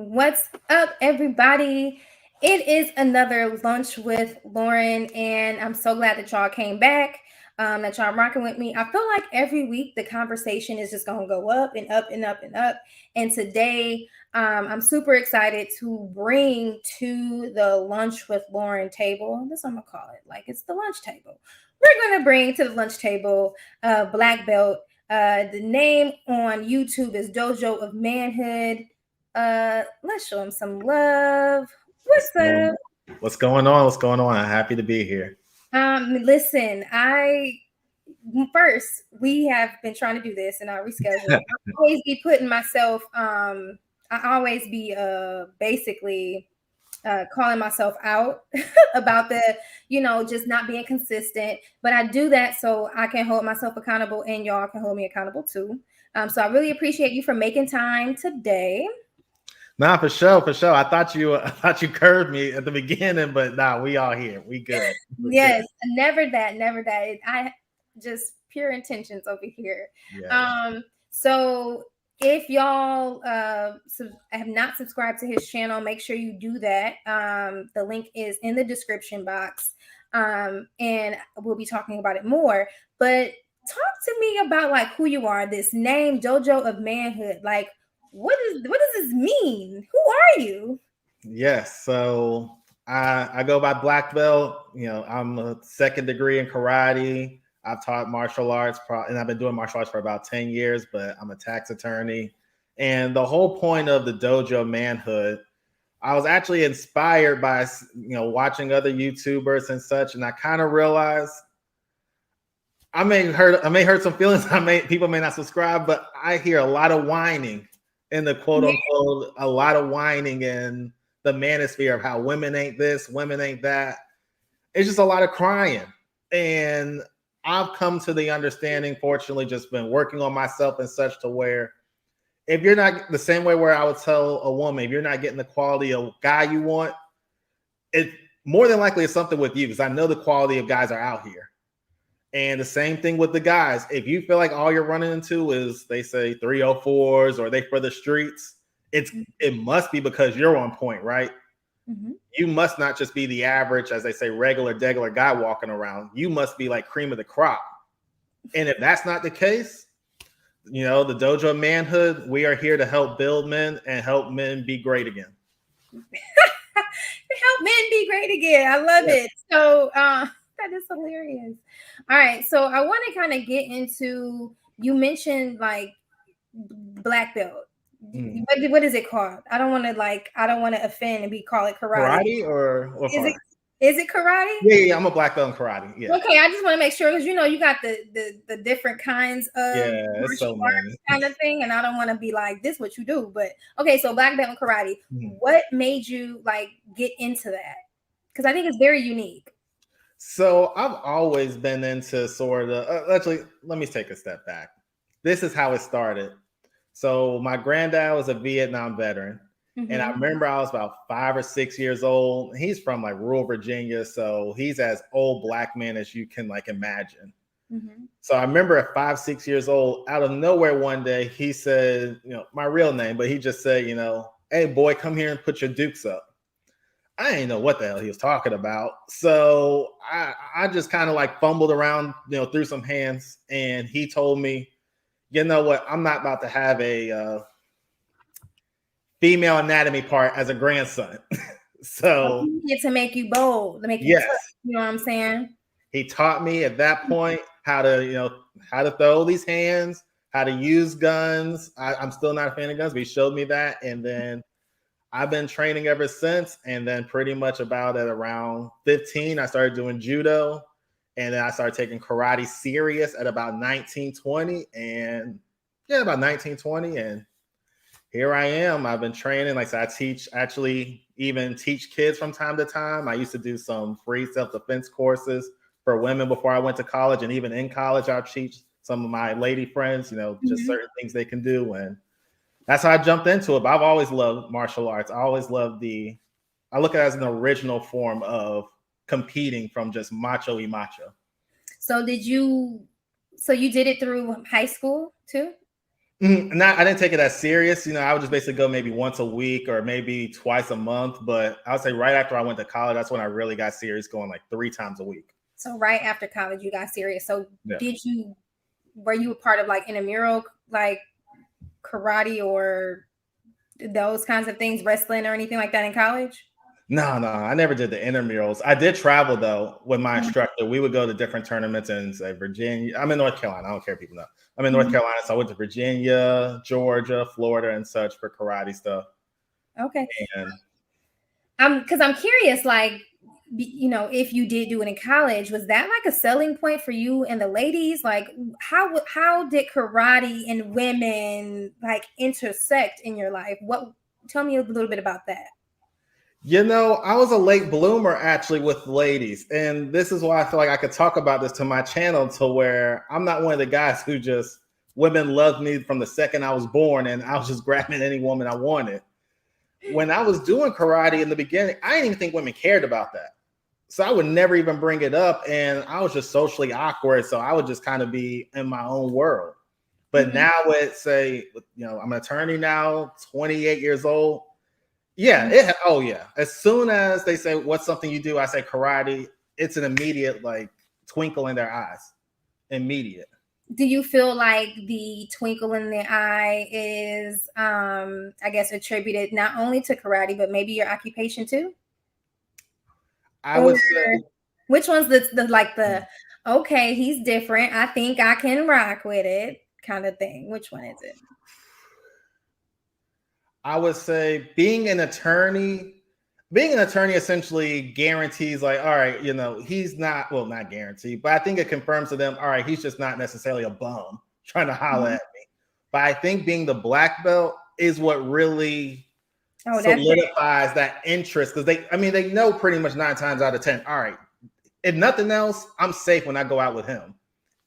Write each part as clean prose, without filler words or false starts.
What's up, everybody? It is another lunch with Lauren, and I'm so glad that y'all came back. That y'all rocking with me. I feel like every week the conversation is just gonna go up and up and up and up. And today, I'm super excited to bring to the lunch with Lauren table. This I'm gonna call it like it's the lunch table. We're gonna bring to the lunch table black belt. The name on YouTube is Dojo of Manhood. Let's show him some love. What's up? What's going on? What's going on? I'm happy to be here. Listen, we have been trying to do this and I rescheduled. I always be putting myself I always be basically calling myself out about the, just not being consistent. But I do that so I can hold myself accountable and y'all can hold me accountable too. So I really appreciate you for making time today. Nah, for sure. I thought you curved me at the beginning, but nah, we all here. We good. Yes, good. Never that. I just pure intentions over here. Yeah. So if y'all have not subscribed to his channel, make sure you do that. The link is in the description box, and we'll be talking about it more. But talk to me about like who you are. This name, Dojo of Manhood, like. What does this mean? Who are you? Yes, so I go by black belt. I'm a second degree in karate. I've taught martial arts, and I've been doing martial arts for about 10 years, but I'm a tax attorney. And the whole point of the Dojo of Manhood, I was actually inspired by watching other YouTubers and such, and I kind of realized I may hurt some feelings. People may not subscribe, but I hear a lot of whining in the quote unquote, a lot of whining in the manosphere of how women ain't this, women ain't that. It's just a lot of crying. And I've come to the understanding, fortunately, just been working on myself and such to where if you're not the same way where I would tell a woman, if you're not getting the quality of guy you want, it more than likely is something with you, because I know the quality of guys are out here. And the same thing with the guys. If you feel like all you're running into is, they say, 304s or they for the streets, it must be because you're on point, right? Mm-hmm. You must not just be the average, as they say, regular, degular guy walking around. You must be like cream of the crop. And if that's not the case, the Dojo of Manhood, we are here to help build men and help men be great again. Help men be great again. I love it. So, that is hilarious. All right. So I want to kind of get into, you mentioned like black belt. What is it called? I don't want to offend and call it karate. Karate or is it karate? Yeah, I'm a black belt in karate. Yeah. Okay, I just want to make sure because you got the different kinds of martial arts kind of thing, and I don't want to be like this what you do. But okay, so black belt in karate. What made you like get into that? Because I think it's very unique. So I've always been into sort of, actually, let me take a step back. This is how it started. So my granddad was a Vietnam veteran. Mm-hmm. And I remember I was about 5 or 6 years old. He's from like rural Virginia. So he's as old black man as you can like imagine. Mm-hmm. So I remember at 5, 6 years old, out of nowhere one day, he said, my real name, but he just said, hey boy, come here and put your dukes up. I didn't know what the hell he was talking about. So I just kind of like fumbled around, through some hands. And he told me, you know what? I'm not about to have a female anatomy part as a grandson. So get to make you bold, to make you tough, you know what I'm saying? He taught me at that point how to throw these hands, how to use guns. I'm still not a fan of guns, but he showed me that. And then I've been training ever since. And then pretty much about at around 15, I started doing judo. And then I started taking karate serious at about 19, 20. And about 19, 20. And here I am. I've been training. Like I even teach kids from time to time. I used to do some free self-defense courses for women before I went to college. And even in college, I teach some of my lady friends, just certain things they can do. And that's how I jumped into it. But I've always loved martial arts. I always loved I look at it as an original form of competing from just macho-y macho. So you did it through high school too? Not, I didn't take it as serious. I would just basically go maybe once a week or maybe twice a month. But I would say right after I went to college, that's when I really got serious, going like 3 times a week. So right after college, you got serious. So Yeah. were you a part of like intramural, like karate or those kinds of things, wrestling or anything like that in college? No, I never did the intramurals. I did travel though with my Mhm. instructor. We would go to different tournaments in, say, Virginia. I'm in North Carolina. I don't care if people know. I'm in North Mhm. Carolina, so I went to Virginia, Georgia, Florida, and such for karate stuff. Okay. And Because I'm curious, like, if you did do it in college, was that like a selling point for you and the ladies? Like, how did karate and women like intersect in your life? Tell me a little bit about that. I was a late bloomer actually with ladies. And this is why I feel like I could talk about this to my channel, to where I'm not one of the guys who just women loved me from the second I was born and I was just grabbing any woman I wanted. When I was doing karate in the beginning, I didn't even think women cared about that. So I would never even bring it up. And I was just socially awkward. So I would just kind of be in my own world. But now I'm an attorney now, 28 years old. Yeah. Oh yeah. As soon as they say, what's something you do? I say karate. It's an immediate like twinkle in their eyes. Immediate. Do you feel like the twinkle in the eye is, I guess, attributed not only to karate, but maybe your occupation too? I Or would say, which one's okay, he's different, I think I can rock with it kind of thing? Which one is it? I would say being an attorney essentially guarantees, like, all right, he's not guaranteed, but I think it confirms to them, all right, he's just not necessarily a bum trying to holler at me. But I think being the black belt is what really solidifies that interest, because they know pretty much 9 times out of 10, all right, if nothing else, I'm safe when I go out with him.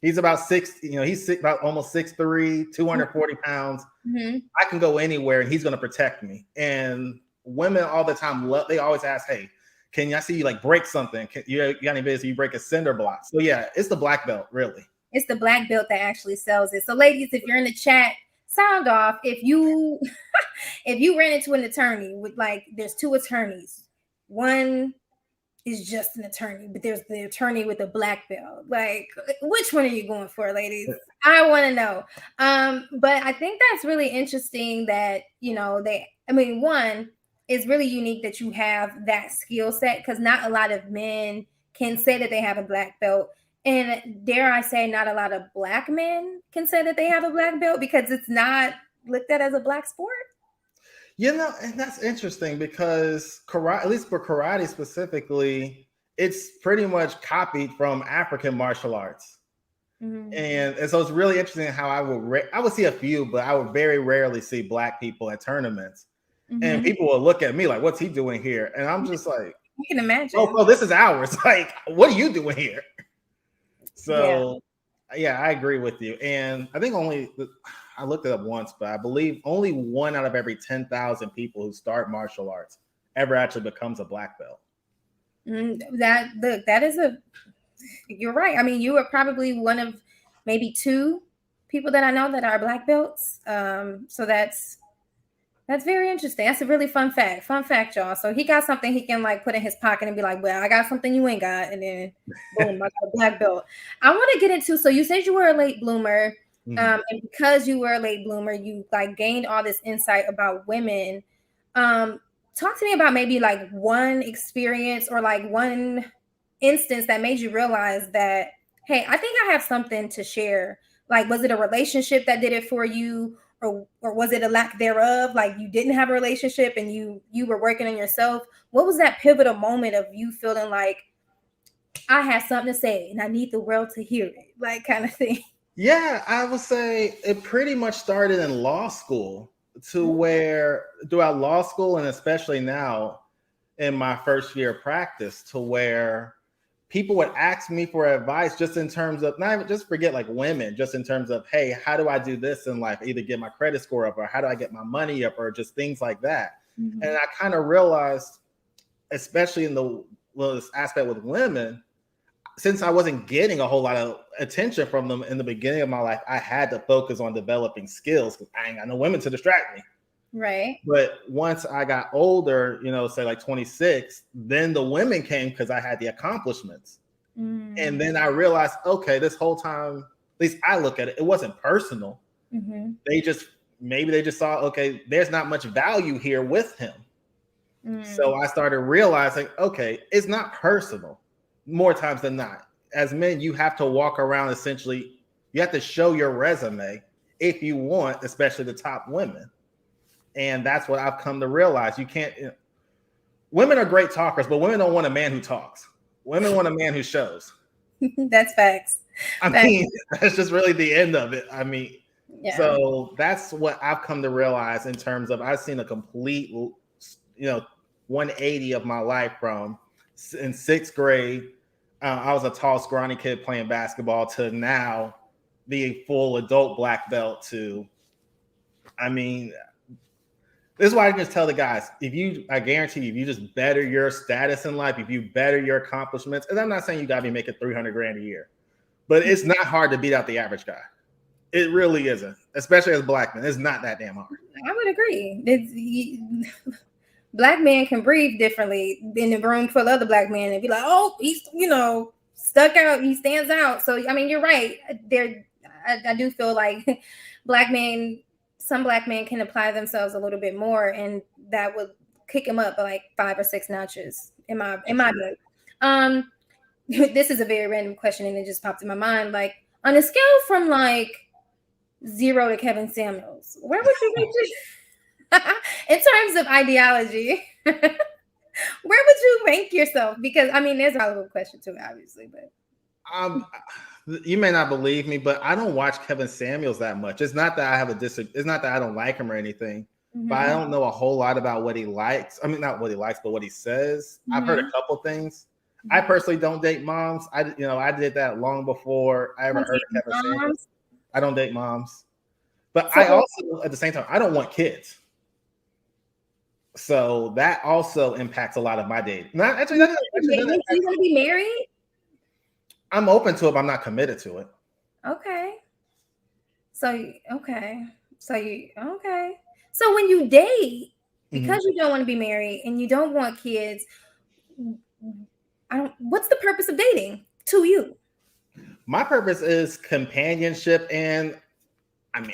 He's about about almost 6'3", 240 pounds. Mm-hmm. I can go anywhere and he's going to protect me. And women all the time, they always ask, hey, can I see you like break something? You got any business? You break a cinder block. So yeah, it's the black belt, really. It's the black belt that actually sells it. So ladies, if you're in the chat, sound off. If you ran into an attorney with, like, there's 2 attorneys. One is just an attorney, but there's the attorney with the black belt. Like, which one are you going for, ladies? I want to know. But I think that's really interesting that, one, it's really unique that you have that skill set, because not a lot of men can say that they have a black belt. And dare I say, not a lot of black men can say that they have a black belt, because it's not looked at as a black sport. And that's interesting, because karate, at least for karate specifically, it's pretty much copied from African martial arts. Mm-hmm. And so it's really interesting how I would see a few, but I would very rarely see black people at tournaments. Mm-hmm. And people will look at me like, what's he doing here? And I'm just like, you can imagine. Oh, this is ours. Like, what are you doing here? So yeah, I agree with you. And I think I looked it up once, but I believe only 1 out of every 10,000 people who start martial arts ever actually becomes a black belt. You're right. I mean, you are probably one of maybe 2 people that I know that are black belts. So that's very interesting. That's a really fun fact, y'all. So he got something he can like put in his pocket and be like, well, I got something you ain't got. And then boom, I got a black belt. I want to get into, so you said you were a late bloomer. And because you were a late bloomer, you like gained all this insight about women. Talk to me about maybe like one experience or like one instance that made you realize that, hey, I think I have something to share. Like, was it a relationship that did it for you? Or was it a lack thereof? Like, you didn't have a relationship and you were working on yourself. What was that pivotal moment of you feeling like, I have something to say and I need the world to hear it, like, kind of thing? Yeah, I would say it pretty much started in law school, to where throughout law school, and especially now in my first year of practice, to where people would ask me for advice, just in terms of, not even just forget like women, just in terms of, hey, how do I do this in life? Either get my credit score up, or how do I get my money up, or just things like that. Mm-hmm. And I kind of realized, especially in this aspect with women, since I wasn't getting a whole lot of attention from them in the beginning of my life, I had to focus on developing skills because I ain't got no women to distract me. Right. But once I got older, say like 26, then the women came because I had the accomplishments. And then I realized, okay, this whole time, at least I look at it, it wasn't personal. They just saw, okay, there's not much value here with him. So I started realizing, okay, it's not personal more times than not. As men, you have to walk around essentially, you have to show your resume if you want, especially the top women. And that's what I've come to realize. You can't, women are great talkers, but women don't want a man who talks. Women want a man who shows. That's facts. Mean, that's just really the end of it. So that's what I've come to realize in terms of I've seen a complete, 180 of my life from in sixth grade. I was a tall, scrawny kid playing basketball to now being full adult black belt to, this is why I just tell the guys, I guarantee you, if you just better your status in life, if you better your accomplishments, and I'm not saying you got to be making $300,000 a year, but it's not hard to beat out the average guy. It really isn't, especially as a black man. It's not that damn hard. I would agree. Black men can breathe differently in a room full of other black men and be like, oh, he's, stuck out. He stands out. So, you're right. I do feel like some black men can apply themselves a little bit more, and that would kick them up by like 5 or 6 notches in my book. This is a very random question, and it just popped in my mind. Like, on a scale from like 0 to Kevin Samuels, where would you rank in terms of ideology? Where would you rank yourself? Because there's a follow-up question too, obviously, but you may not believe me, but I don't watch Kevin Samuels that much. It's not that I have it's not that I don't like him or anything, but I don't know a whole lot about what he likes. Not what he likes, but what he says. I've heard a couple things. I personally don't date moms. I did that long before I ever heard of Kevin Samuels. I don't date moms, but I also, at the same time, I don't want kids. So that also impacts a lot of my dating. You want to be married? I'm open to it, but I'm not committed to it. Okay. So when you date, because you don't want to be married and you don't want kids, what's the purpose of dating to you? My purpose is companionship, and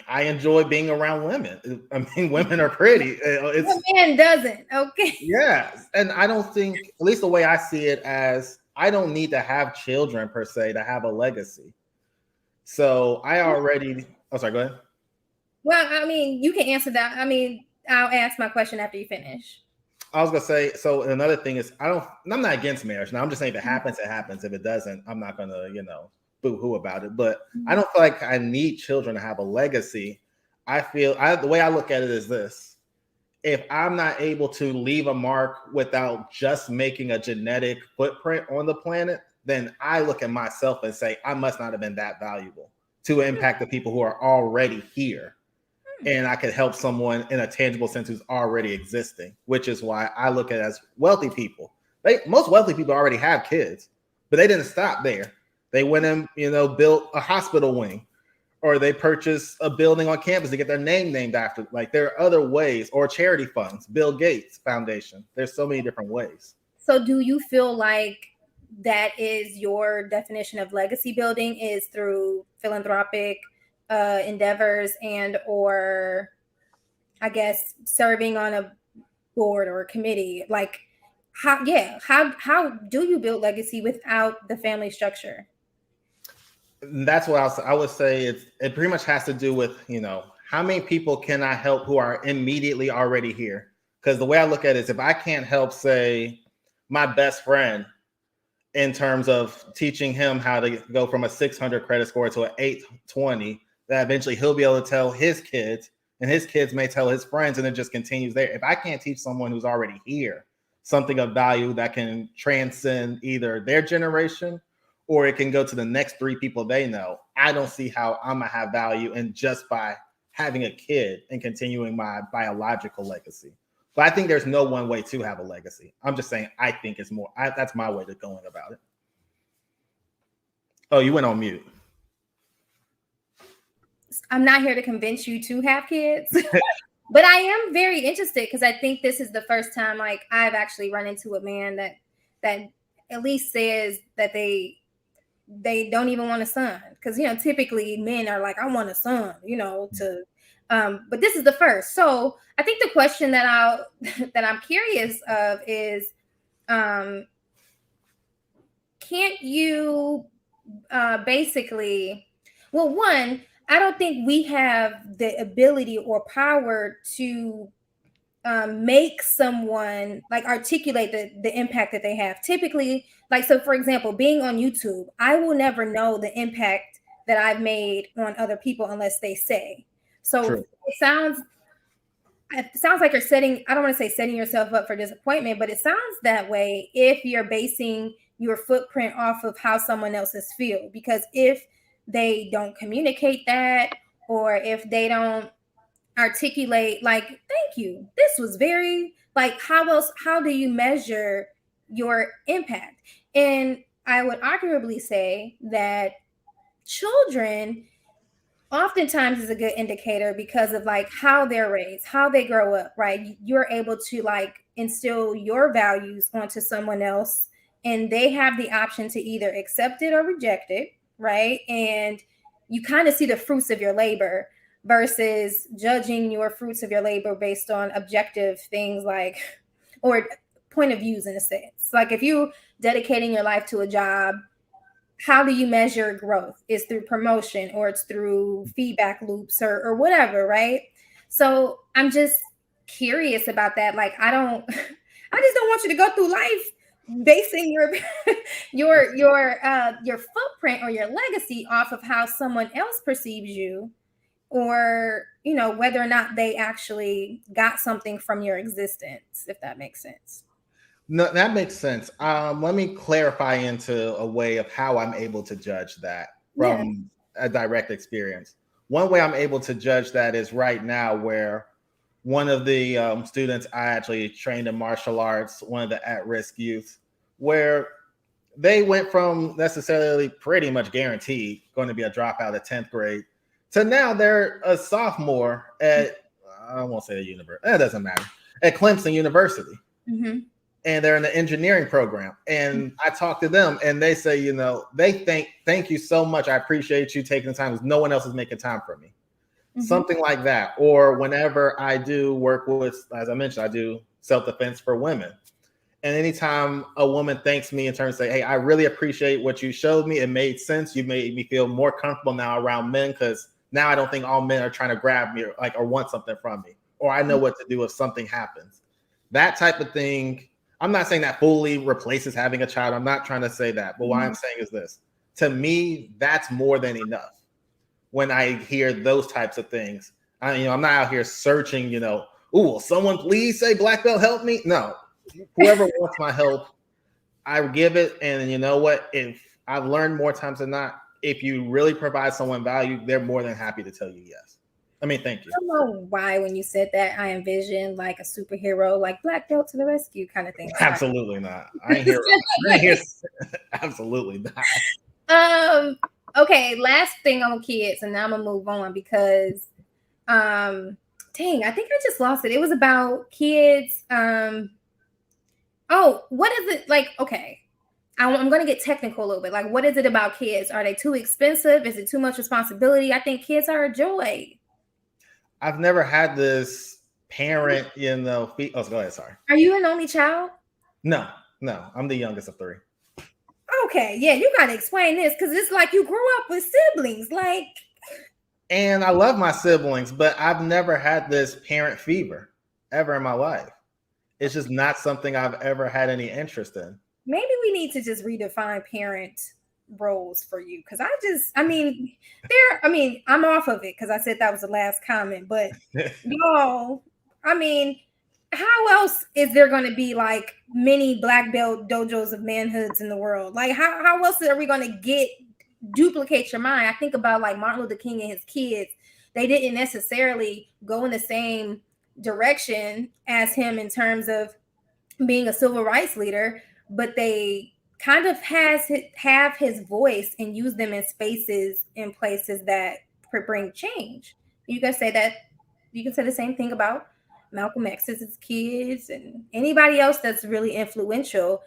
I enjoy being around women. Women are pretty. What man doesn't? Okay. Yeah, and I don't think, at least the way I see it, as I don't need to have children per se to have a legacy. So I already. Oh, sorry. Go ahead. Well, you can answer that. I'll ask my question after you finish. I was gonna say. So another thing is, I'm not against marriage. Now I'm just saying, if it happens, it happens. If it doesn't, I'm not gonna, boo-hoo about it. But I don't feel like I need children to have a legacy. The way I look at it is this: if I'm not able to leave a mark without just making a genetic footprint on the planet, then I look at myself and say, I must not have been that valuable to impact the people who are already here. And I could help someone in a tangible sense who's already existing, which is why I look at it as wealthy people. Most wealthy people already have kids, but they didn't stop there. They went and, built a hospital wing, or they purchased a building on campus to get their name named after. Like, there are other ways, or charity funds, Bill Gates Foundation. There's so many different ways. So do you feel like that is your definition of legacy building, is through philanthropic endeavors and or I guess serving on a board or a committee? Like, how do you build legacy without the family structure? That's what I would say. It pretty much has to do with, how many people can I help who are immediately already here? Because the way I look at it is, if I can't help, say, my best friend in terms of teaching him how to go from a 600 credit score to an 820, that eventually he'll be able to tell his kids, and his kids may tell his friends, and it just continues there. If I can't teach someone who's already here something of value that can transcend either their generation or it can go to the next 3 people they know, I don't see how I'm gonna have value in just by having a kid and continuing my biological legacy. But I think there's no one way to have a legacy. I'm just saying, I think it's more, that's my way of going about it. Oh, you went on mute. I'm not here to convince you to have kids, but I am very interested because I think this is the first time like I've actually run into a man that at least says that they don't even want a son, because typically men are like, I want a son, to but this is the first. So I think the question that that I'm curious of is, can't you basically, well, one, I don't think we have the ability or power to make someone like articulate the impact that they have. Typically, like, so for example, being on YouTube, I will never know the impact that I've made on other people unless they say. So True. it sounds like you're setting, I don't want to say setting yourself up for disappointment, but it sounds that way if you're basing your footprint off of how someone else's feel. Because if they don't communicate that, or if they don't articulate like, thank you, this was very, like, how do you measure your impact? And I would arguably say that children oftentimes is a good indicator because of like how they're raised, how they grow up, right? You're able to like instill your values onto someone else, and they have the option to either accept it or reject it, right? And you kind of see the fruits of your labor versus judging your fruits of your labor based on objective things like, or point of views in a sense. Like if you dedicating your life to a job, how do you measure growth? It's through promotion, or it's through feedback loops, or whatever, right? So I'm just curious about that. Like I just don't want you to go through life basing your your footprint or your legacy off of how someone else perceives you, or whether or not they actually got something from your existence, if that makes sense. No, that makes sense. Let me clarify into a way of how I'm able to judge that Yeah. from a direct experience. One way I'm able to judge that is right now, where one of the students I actually trained in martial arts, one of the at-risk youth, where they went from necessarily pretty much guaranteed going to be a dropout at 10th grade to now they're a sophomore at, I won't say a university, it doesn't matter, at Clemson University. Mm-hmm. And they're in the engineering program. And I talk to them and they say, they thank you so much. I appreciate you taking the time because no one else is making time for me. Mm-hmm. Something like that. Or whenever I do work with, as I mentioned, I do self-defense for women. And anytime a woman thanks me in terms of say, hey, I really appreciate what you showed me. It made sense. You made me feel more comfortable now around men, because now I don't think all men are trying to grab me or want something from me, or I know what to do if something happens. That type of thing. I'm not saying that fully replaces having a child. I'm not trying to say that. But what I'm saying is this. To me, that's more than enough. When I hear those types of things, I'm not out here searching, will someone please say black belt help me? No. Whoever wants my help, I give it. And you know what? If I've learned more times than not, if you really provide someone value, they're more than happy to tell you yes. I mean, thank you. I don't know why when you said that, I envisioned like a superhero, like black belt to the rescue kind of thing. Absolutely not. I ain't here. Absolutely not. Okay, last thing on kids, and now I'm gonna move on because dang, I think I just lost it. It was about kids. Oh, what is it like? Okay, I'm going to get technical a little bit. Like, what is it about kids? Are they too expensive? Is it too much responsibility? I think kids are a joy. I've never had this parent, oh, go ahead. Sorry. Are you an only child? No, I'm the youngest of 3. Okay, yeah, you got to explain this because it's like you grew up with siblings, like. And I love my siblings, but I've never had this parent fever ever in my life. It's just not something I've ever had any interest in. Maybe we need to just redefine parent roles for you, because I'm off of it because I said that was the last comment, but y'all, how else is there going to be like many black belt dojos of manhoods in the world? Like how else are we going to duplicate your mind? I think about like Martin Luther King and his kids. They didn't necessarily go in the same direction as him in terms of being a civil rights leader, but they kind of have his voice and use them in spaces and places that bring change. You can say that. You can say the same thing about Malcolm X's kids and anybody else that's really influential.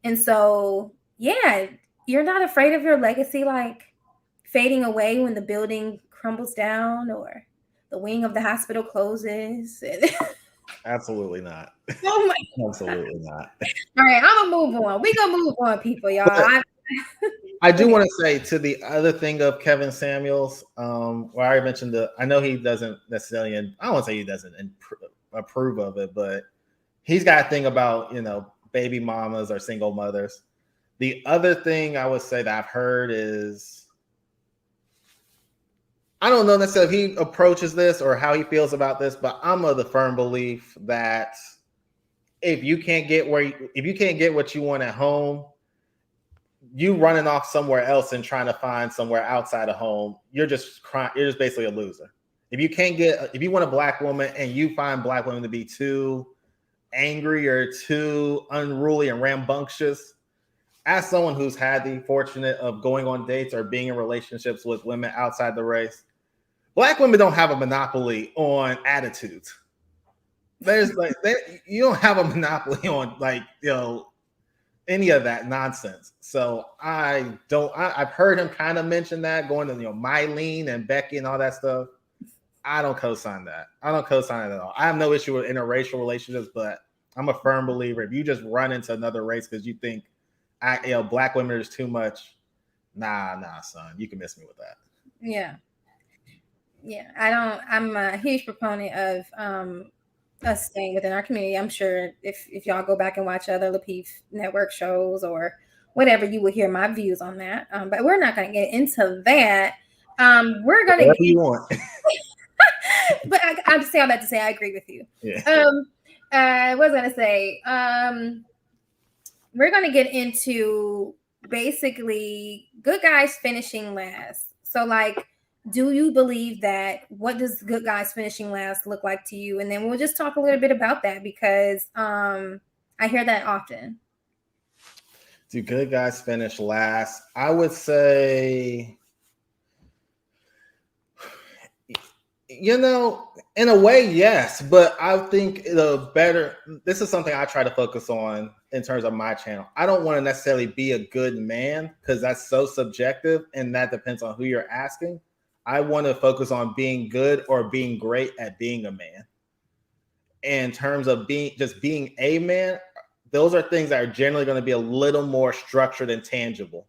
And so, yeah, you're not afraid of your legacy like fading away when the building crumbles down or the wing of the hospital closes. Absolutely not. Oh my God. Absolutely not. All right, I'm gonna move on. We gonna move on, people, y'all. I do Okay. want to say to the other thing of Kevin Samuels, where I already mentioned I know he doesn't necessarily, I don't want to say he doesn't approve of it, but he's got a thing about, baby mamas or single mothers. The other thing I would say that I've heard is, I don't know necessarily if he approaches this or how he feels about this, but I'm of the firm belief that if you can't get what you want at home, you running off somewhere else and trying to find somewhere outside of home, you're just basically a loser. If you want a black woman and you find black women to be too angry or too unruly and rambunctious, as someone who's had the fortunate of going on dates or being in relationships with women outside the race, black women don't have a monopoly on attitudes. You don't have a monopoly on any of that nonsense. So I've heard him kind of mention that, going to Mylene and Becky and all that stuff. I don't co-sign that. I don't co-sign it at all. I have no issue with interracial relationships, but I'm a firm believer if you just run into another race because you think black women is too much, nah, son, you can miss me with that. Yeah. I'm a huge proponent of us staying within our community. I'm sure if y'all go back and watch other Lapeef Network shows or whatever, you will hear my views on that. But we're not going to get into that. We're going to whatever you want. But I'm just saying, I'm about to say I agree with you. Yeah. I was going to say, we're going to get into basically good guys finishing last. So like, do you believe that? What does good guys finishing last look like to you? And then we'll just talk a little bit about that because I hear that often. Do good guys finish last? I would say, in a way, yes. But I think this is something I try to focus on in terms of my channel. I don't want to necessarily be a good man because that's so subjective and that depends on who you're asking. I want to focus on being good or being great at being a man. In terms of being a man, those are things that are generally going to be a little more structured and tangible.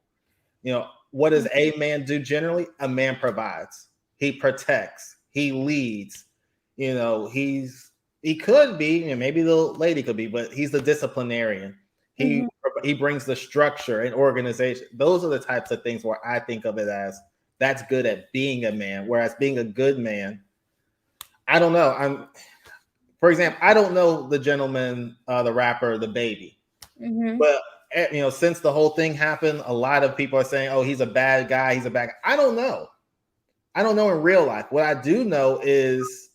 What does a man do generally? A man provides. He protects. He leads. He could be, maybe the lady could be, but he's the disciplinarian. He brings the structure and organization. Those are the types of things where I think of it as that's good at being a man. Whereas being a good man, I don't know. For example, I don't know the gentleman, the rapper, the Baby. But since the whole thing happened, a lot of people are saying, "Oh, he's a bad guy. He's a bad guy." I don't know. I don't know in real life. What I do know is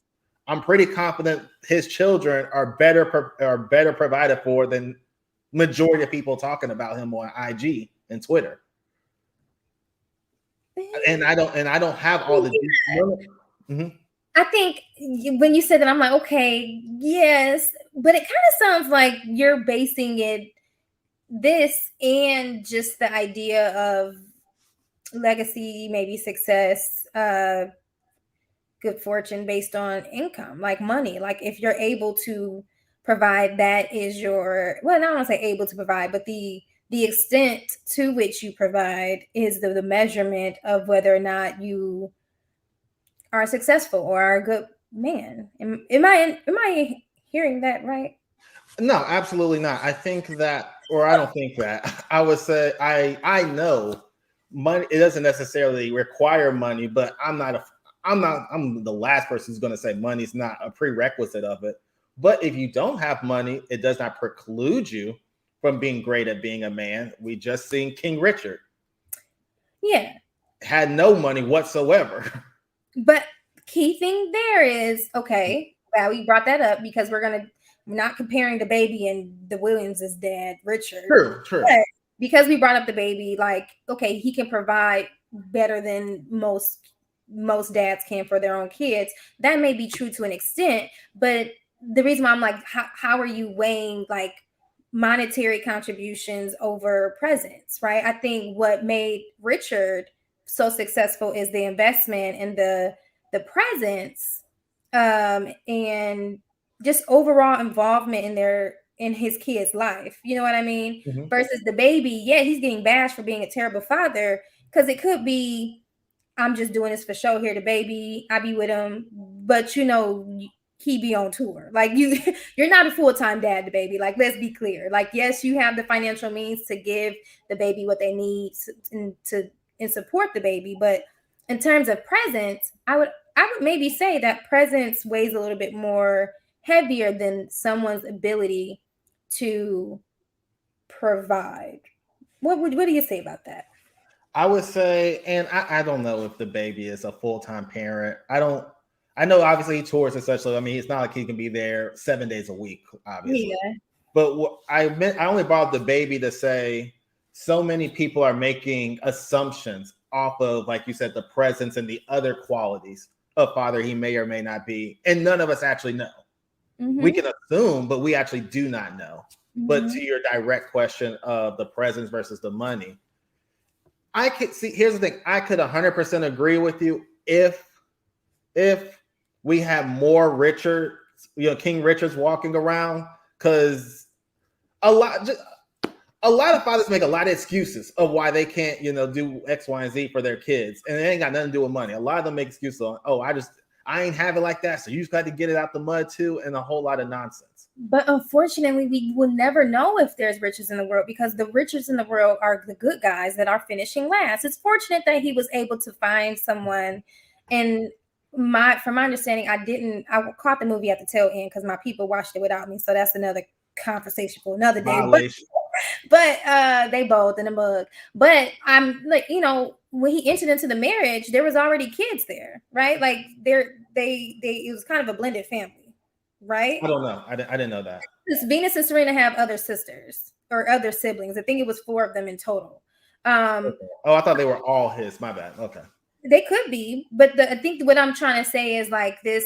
I'm pretty confident his children are better provided for than majority of people talking about him on IG and Twitter. And I don't have all the. I think when you said that, I'm like, okay, yes, but it kind of sounds like you're basing this and just the idea of legacy, maybe success, good fortune based on income, like money. Like if you're able to provide, that is I don't want to say able to provide, but the extent to which you provide is the measurement of whether or not you are successful or are a good man. Am I hearing that right? No, absolutely not. I think that, or I don't think that. I would say I know money. It doesn't necessarily require money, but I'm the last person who's going to say money's not a prerequisite of it. But if you don't have money, it does not preclude you from being great at being a man. We just seen King Richard. Yeah. Had no money whatsoever. But key thing there is, okay, well, we brought that up because we're not comparing the Baby and the Williams' dad, Richard. True. because we brought up the baby, like, okay, he can provide better than most dads can for their own kids. That may be true to an extent, but the reason why I'm like, how are you weighing like monetary contributions over presence, right? I think what made Richard so successful is the investment and the presence, and just overall involvement in his kid's life. You know what I mean? Mm-hmm. Versus the baby, yeah, he's getting bashed for being a terrible father because it could be, I'm just doing this for show here, the baby, I be with him, but he be on tour. Like you're not a full-time dad, the baby. Like, let's be clear. Like, yes, you have the financial means to give the baby what they need and support the baby, but in terms of presence, I would maybe say that presence weighs a little bit more heavier than someone's ability to provide. What do you say about that? I would say, and I don't know if the baby is a full-time parent. I know obviously he tours and such. So I mean, it's not like he can be there 7 days a week, obviously. Yeah. But what I meant, I only brought up the baby to say so many people are making assumptions off of, like you said, the presence and the other qualities of father he may or may not be. And none of us actually know. Mm-hmm. We can assume, but we actually do not know. Mm-hmm. But to your direct question of the presence versus the money, I could see, here's the thing. I could 100% agree with you if we have more King Richards walking around, because a lot of fathers make a lot of excuses of why they can't, do X, Y, and Z for their kids, and it ain't got nothing to do with money. A lot of them make excuses on, I ain't have it like that, so you just got to get it out the mud too, and a whole lot of nonsense. But unfortunately, we will never know if there's riches in the world, because the riches in the world are the good guys that are finishing last. It's fortunate that he was able to find someone, and from my understanding, I caught the movie at the tail end because my people watched it without me, so that's another conversation for another day. But they both in the mug. But I'm like, when he entered into the marriage, there was already kids there, right? Like it was kind of a blended family, right? I don't know. I didn't know that. Venus and Serena have other sisters or other siblings. I think it was 4 of them in total. I thought they were all his. My bad. Okay. They could be, but I think what I'm trying to say is like this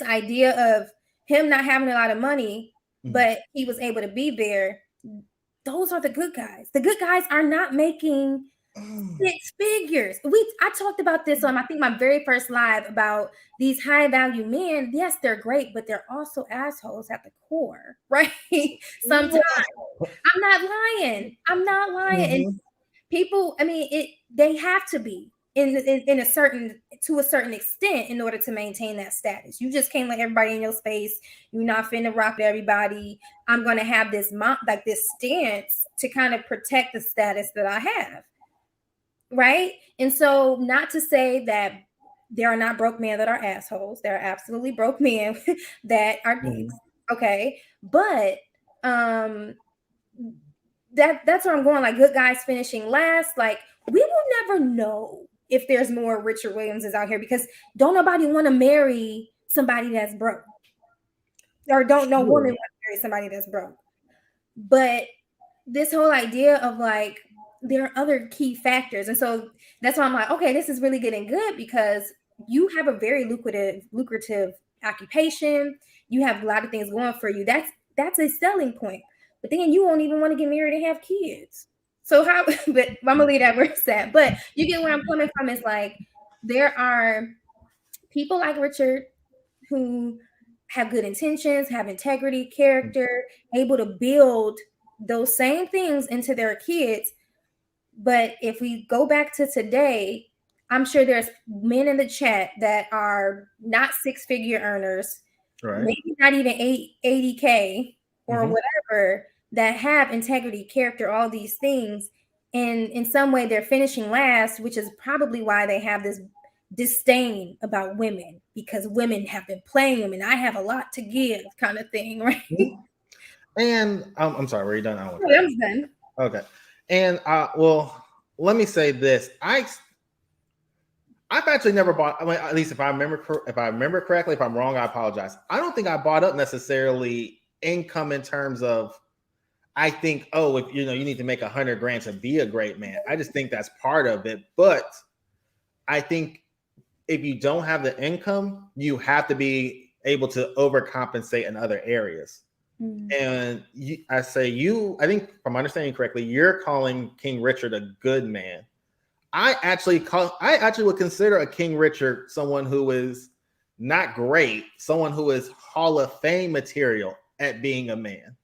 idea of him not having a lot of money, but he was able to be there. Those are the good guys. The good guys are not making 6 figures. I talked about this on, I think, my very first live about these high value men. Yes, they're great, but they're also assholes at the core, right? Sometimes. I'm not lying. Mm-hmm. And people, I mean, they have to be to a certain extent in order to maintain that status. You just can't let everybody in your space. You're not finna rock everybody. I'm gonna have this stance to kind of protect the status that I have, right? And so, not to say that there are not broke men that are assholes. There are absolutely broke men that are dicks, okay? But that's where I'm going. Like, good guys finishing last. Like, we will never know if there's more Richard Williamses out here, because don't nobody want to marry somebody that's broke, or don't no woman want to marry somebody that's broke. But this whole idea of like, there are other key factors, and so that's why I'm like, okay, this is really getting good, because you have a very lucrative occupation. You have a lot of things going for you. That's a selling point. But then you won't even want to get married and have kids. So how? But I'm gonna leave that where it's at. But you get where I'm coming from. It's like there are people like Richard who have good intentions, have integrity, character, able to build those same things into their kids. But if we go back to today, I'm sure there's men in the chat that are not 6-figure earners, right? Maybe not even 80K or whatever, that have integrity, character, all these things. And in some way they're finishing last, which is probably why they have this disdain about women, because women have been playing them and I have a lot to give kind of thing, right? And I'm sorry, were you done? I'm done. Okay. And well, let me say this. I've actually never bought, at least if I remember correctly. If I'm wrong, I apologize. I don't think I bought up necessarily income in terms of, I think, oh, if you need to make 100 grand to be a great man. I just think that's part of it. But I think if you don't have the income, you have to be able to overcompensate in other areas. And I think from understanding correctly, you're calling King Richard a good man. I actually would consider a King Richard someone who is not great, someone who is Hall of Fame material at being a man,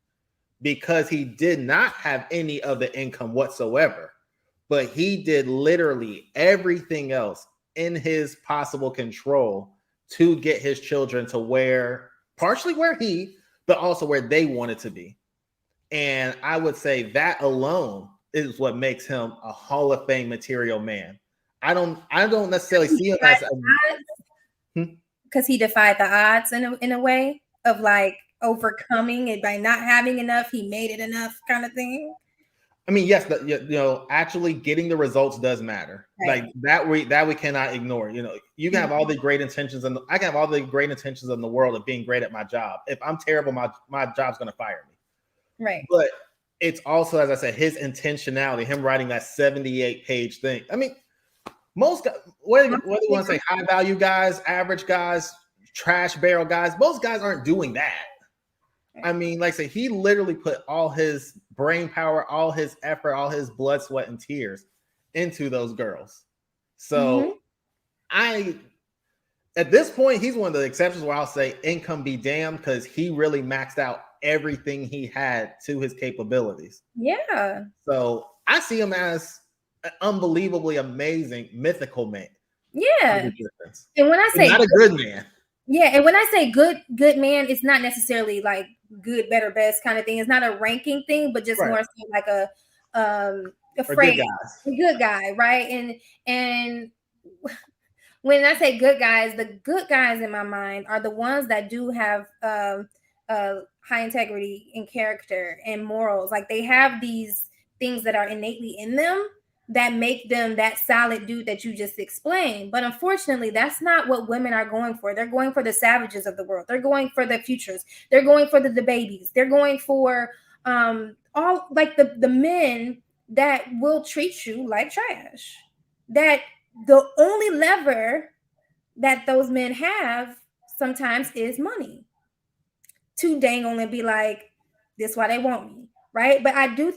because he did not have any of the income whatsoever, but he did literally everything else in his possible control to get his children to partially where but also where they wanted to be. And I would say that alone is what makes him a Hall of Fame material man. I don't necessarily see him as because he defied the odds in a way of like overcoming it by not having enough. He made it enough, kind of thing. I mean, yes, actually getting the results does matter. Right. Like that we cannot ignore. You can have all the great intentions, and I can have all the great intentions in the world of being great at my job. If I'm terrible, my job's going to fire me. Right. But it's also, as I said, his intentionality, him writing that 78-page thing. I mean, most guys, whether you want to say high value guys, average guys, trash barrel guys, most guys aren't doing that. I mean, like I say, he literally put all his brain power, all his effort, all his blood, sweat, and tears into those girls. So at this point, he's one of the exceptions where I'll say income be damned, because he really maxed out everything he had to his capabilities. Yeah. So I see him as an unbelievably amazing, mythical man. Yeah. And when I say not a good man. Yeah, and when I say good man, it's not necessarily like good, better, best kind of thing. It's not a ranking thing, but just more so like a phrase, a good guy, right? And when I say good guys, the good guys in my mind are the ones that do have high integrity and character and morals. Like they have these things that are innately in them that make them that solid dude that you just explained. But unfortunately, that's not what women are going for. They're going for the savages of the world. They're going for the futures. They're going for the babies. They're going for all like the men that will treat you like trash. That the only lever that those men have sometimes is money. To dang on and be like, this is why they want me, right? But I do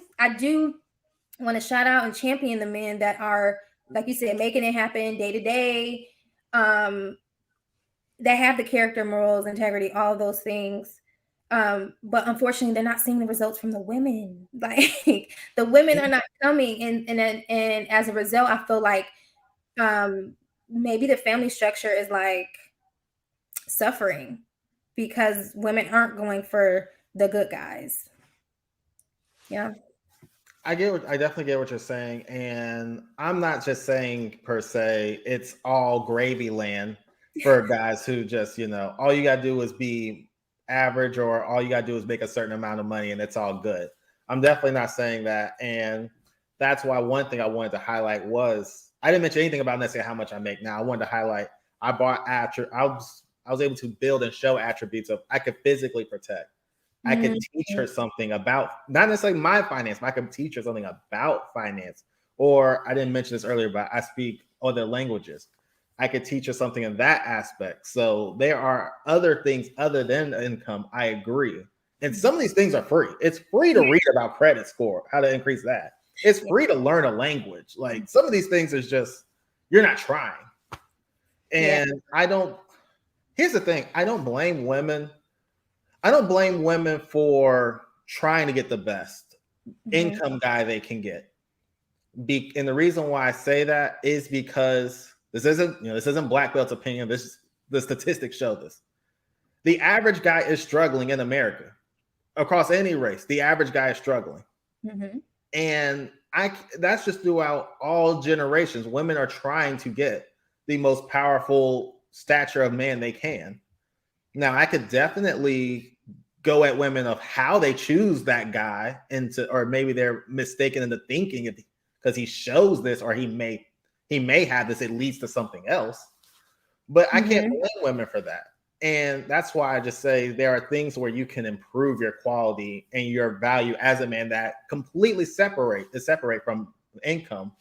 want to shout out and champion the men that are, like you said, making it happen day to day, that have the character, morals, integrity, all of those things. But unfortunately, they're not seeing the results from the women. Like the women are not coming, and as a result, I feel like maybe the family structure is like suffering because women aren't going for the good guys. Yeah. I definitely get what you're saying. And I'm not just saying per se, it's all gravy land for guys who just, all you got to do is be average, or all you got to do is make a certain amount of money and it's all good. I'm definitely not saying that. And that's why one thing I wanted to highlight was, I didn't mention anything about necessarily how much I make now. I wanted to highlight, I was able to build and show attributes of I could physically protect. I could teach her something about, not necessarily my finance, but I could teach her something about finance. Or I didn't mention this earlier, but I speak other languages. I could teach her something in that aspect. So there are other things other than income. I agree. And some of these things are free. It's free to read about credit score, how to increase that. It's free to learn a language. Like some of these things is just, you're not trying. And here's the thing. I don't blame women for trying to get the best income guy they can get. And the reason why I say that is because this isn't black belt's opinion. The statistics show this. The average guy is struggling in America across any race. The average guy is struggling. And that's just throughout all generations. Women are trying to get the most powerful stature of man they can. Now, I could definitely go at women of how they choose that guy or maybe they're mistaken into thinking because he shows this, or he may have this, it leads to something else. But I can't blame women for that. And that's why I just say there are things where you can improve your quality and your value as a man that completely separate from income,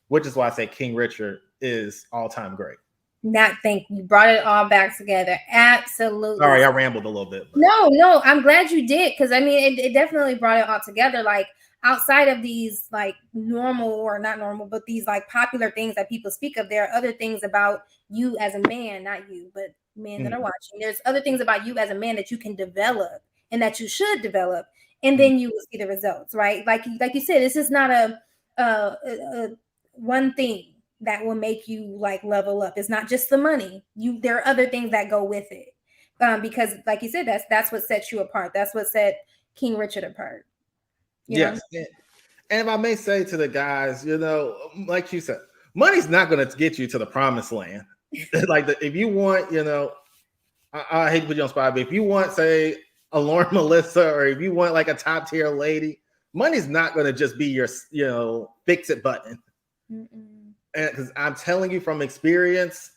which is why I say King Richard is all-time great. Not think you brought it all back together. Absolutely. Sorry, I rambled a little bit. But. No, I'm glad you did, because I mean it definitely brought it all together. Like outside of these like normal or not normal, but these like popular things that people speak of, there are other things about you as a man, not you, but men that are watching. There's other things about you as a man that you can develop and that you should develop, and then you will see the results, right? Like you said, this is not a one thing that will make you like level up. It's not just the money. There are other things that go with it. Because like you said, that's what sets you apart. That's what set King Richard apart. Yes. And if I may say to the guys, like you said, money's not going to get you to the promised land. Like if you want, I hate to put you on spot, but if you want, say, a Lauren Melissa, or if you want like a top tier lady, money's not going to just be your, fix it button. And because I'm telling you from experience,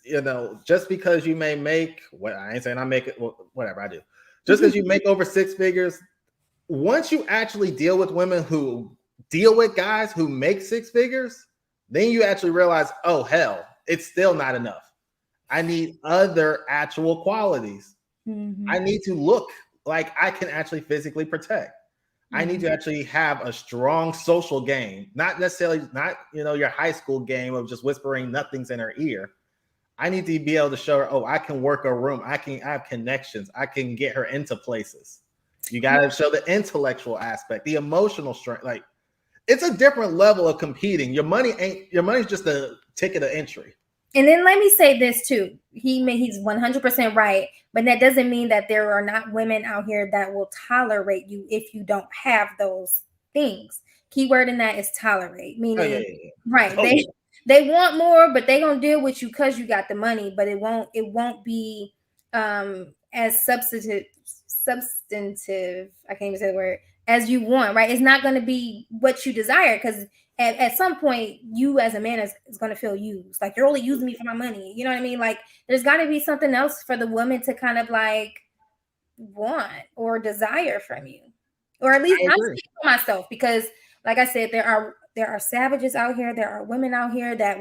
just because you may make, I ain't saying I make it, whatever I do, just because you make over six figures, once you actually deal with women who deal with guys who make six figures, then you actually realize, oh, hell, it's still not enough. I need other actual qualities. I need to look like I can actually physically protect. I need to actually have a strong social game, not necessarily your high school game of just whispering nothings in her ear. I need to be able to show her, oh, I can work a room. I have connections. I can get her into places. You got to show the intellectual aspect, the emotional strength. Like it's a different level of competing. Your money's just a ticket of entry. And then let me say this too. He's 100% right, but that doesn't mean that there are not women out here that will tolerate you if you don't have those things. Keyword in that is tolerate, meaning right. Totally. They want more, but they gonna deal with you because you got the money, but it won't be as substantive. I can't even say the word, as you want, right? It's not going to be what you desire, because at some point you as a man is going to feel used, like you're only using me for my money, you know what I mean? Like there's got to be something else for the woman to kind of like want or desire from you, or at least I'm speaking for myself, because like I said, there are savages out here, there are women out here that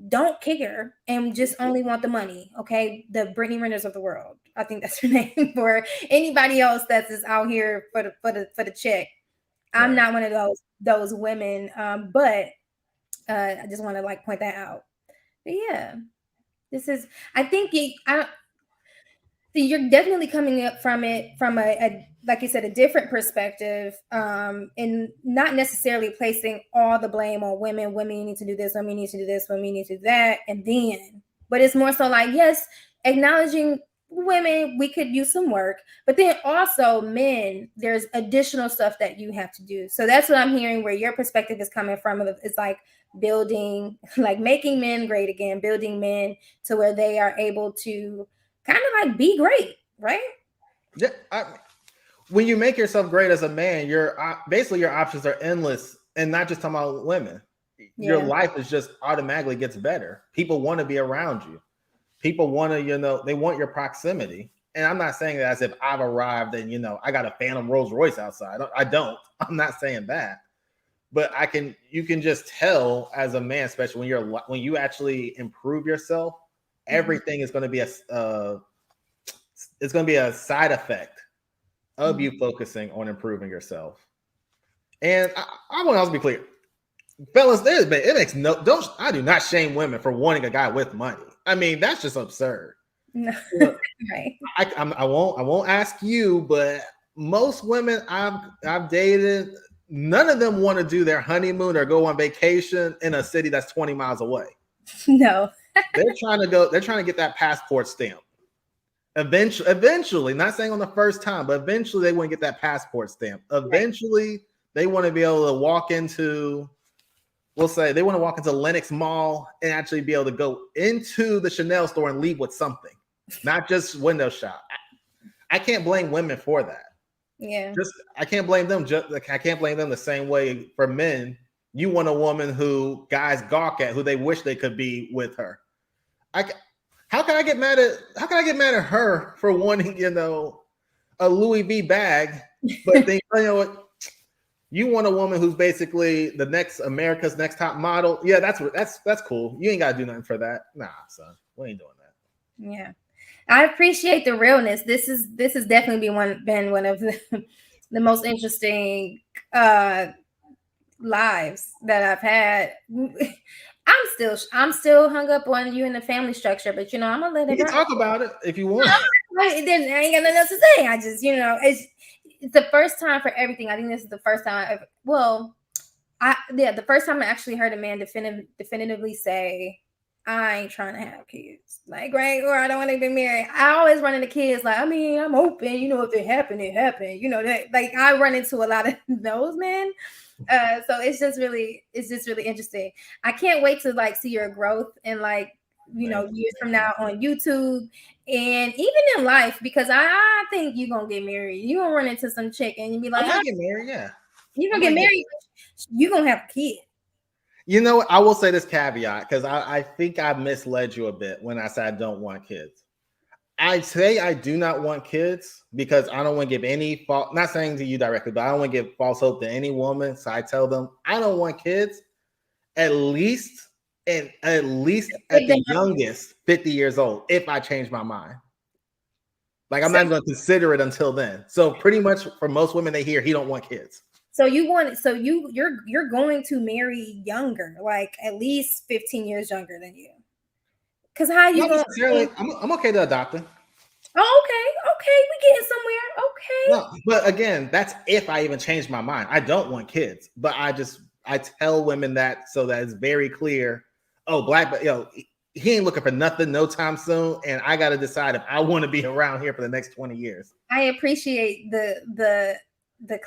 don't care and just only want the money. Okay, the Brittany Renters of the world. I think that's her name. For anybody else that's just out here for the check. I'm not one of those women. But I just want to like point that out. But yeah, this is. I think you're definitely coming up from it from a like you said, a different perspective, and not necessarily placing all the blame on women. Women need to do this, women need to do this, women need to do that, but it's more so like, yes, acknowledging women, we could use some work, but then also men, there's additional stuff that you have to do. So that's what I'm hearing, where your perspective is coming from. It's like building, like making men great again, building men to where they are able to kind of like be great, right? Yeah. When you make yourself great as a man, basically your options are endless, and not just talking about women. Your life is just automatically gets better. People want to be around you. People want to, they want your proximity. And I'm not saying that as if I've arrived and, I got a Phantom Rolls Royce outside. I don't. I'm not saying that. But you can just tell as a man, especially when you actually improve yourself, everything is going to be it's going to be a side effect of you focusing on improving yourself. And I want to also be clear, fellas, it makes I do not shame women for wanting a guy with money. I mean, that's just absurd. No. Right. I won't ask you, but most women I've dated, none of them want to do their honeymoon or go on vacation in a city that's 20 miles away. No. They're trying to get that passport stamp. Eventually, not saying on the first time, but eventually they want to get that passport stamp. Eventually, they want to be able to walk into, they want to walk into Lenox Mall and actually be able to go into the Chanel store and leave with something, not just window shop. I can't blame women for that. Yeah. I can't blame them. I can't blame them the same way for men. You want a woman who guys gawk at, who they wish they could be with her. How can I get mad at her for wanting, a Louis V bag, but think, what? You want a woman who's basically the next America's Next Top Model? Yeah, that's cool. You ain't gotta do nothing for that. Nah, son, we ain't doing that. Yeah, I appreciate the realness. This is definitely been one of the most interesting lives that I've had. I'm still hung up on you and the family structure, but I'm gonna let We it can run. talk about it if you want. I ain't got nothing else to say. I just, it's the first time for everything. I think this is the first time. The first time I actually heard a man definitively say, "I ain't trying to have kids," like, right, or I don't want to be married. I always run into kids like, I mean, I'm open. If it happened, it happened. That, like, I run into a lot of those men. So it's just really interesting. I can't wait to like see your growth and like years from now on YouTube and even in life, because I think you're gonna get married. You're gonna run into some chick and you be like, I might get married, yeah. You're gonna get married, you're gonna have a kid. I will say this caveat because I think I misled you a bit when I said I don't want kids. I say I do not want kids because I don't want to give any false, not saying to you directly, but I don't want to give false hope to any woman. So I tell them I don't want kids at least at the youngest 50 years old if I change my mind. Like I'm not going to consider it until then. So pretty much for most women, they hear he don't want kids. So you're going to marry younger, like at least 15 years younger than you. Because how you going? I'm okay to adopting. Oh, okay, we getting somewhere. Okay. No, but again, that's if I even change my mind. I don't want kids, but I tell women that so that it's very clear. Oh, he ain't looking for nothing no time soon, and I got to decide if I want to be around here for the next 20 years. I appreciate the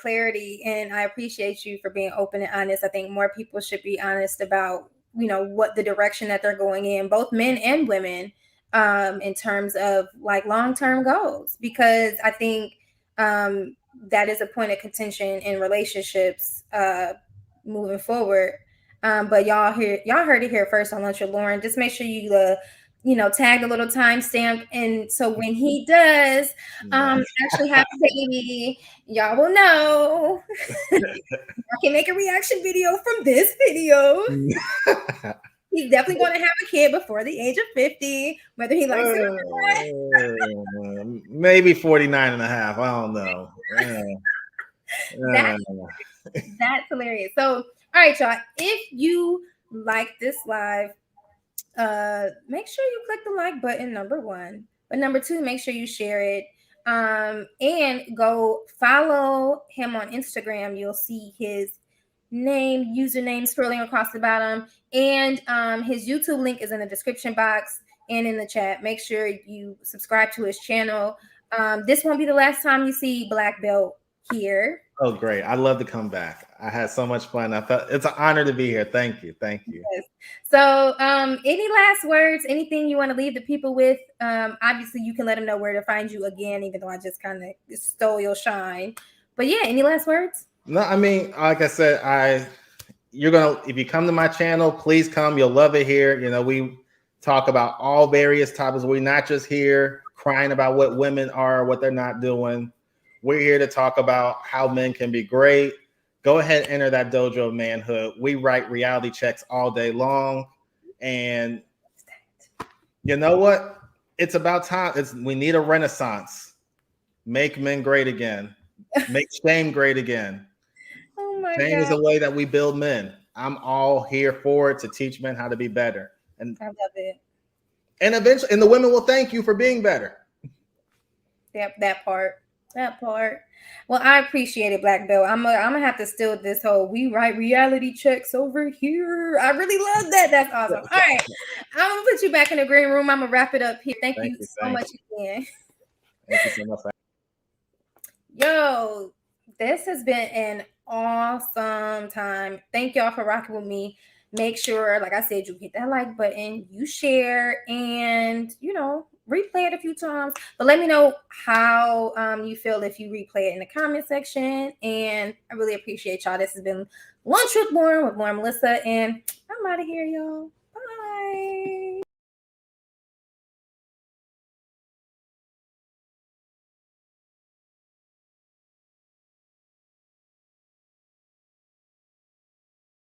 clarity, and I appreciate you for being open and honest. I think more people should be honest about what the direction that they're going in, both men and women, in terms of like long-term goals, because I think that is a point of contention in relationships moving forward. But y'all heard it here first on Lunch with Lauren. Just make sure you tag the little timestamp, and so when he does actually have a baby, y'all will know. I can make a reaction video from this video. He's definitely going to have a kid before the age of 50, whether he likes it or not. Maybe 49 and a half. I don't know. That's hilarious. So, all right, y'all. If you like this live, make sure you click the like button, number one. But number two, make sure you share it. And go follow him on Instagram. You'll see his username scrolling across the bottom, and his YouTube link is in the description box and in the chat. Make sure you subscribe to his channel. This won't be the last time you see Black Belt here. Oh, great. I'd love to come back. I had so much fun. I felt it's an honor to be here. Thank you. Yes. So any last words, anything you want to leave the people with? Obviously you can let them know where to find you again, even though I just kind of stole your shine, but yeah, any last words? No, I mean, like I said, if you come to my channel, please come. You'll love it here. We talk about all various topics. We're not just here crying about what women are, what they're not doing. We're here to talk about how men can be great. Go ahead and enter that Dojo of Manhood. We write reality checks all day long. And you know what? It's about time. We need a renaissance. Make men great again. Make shame great again. Oh my Shame is a way that we build men. I'm all here for it, to teach men how to be better. And I love it. And eventually, and the women will thank you for being better. Yep, that part. Well, I appreciate it, Black Belt. I'm gonna have to steal this whole "we write reality checks over here." I really love that. That's awesome. All right, I'm gonna put you back in the green room. I'm gonna wrap it up here. Thank you so much again. Thank you so much. Yo, this has been an awesome time. Thank y'all for rocking with me. Make sure, like I said, you hit that like button, you share, and replay it a few times. But let me know how you feel if you replay it in the comment section. And I really appreciate y'all. This has been Lunch with Lauren Melissa, and I'm out of here, y'all.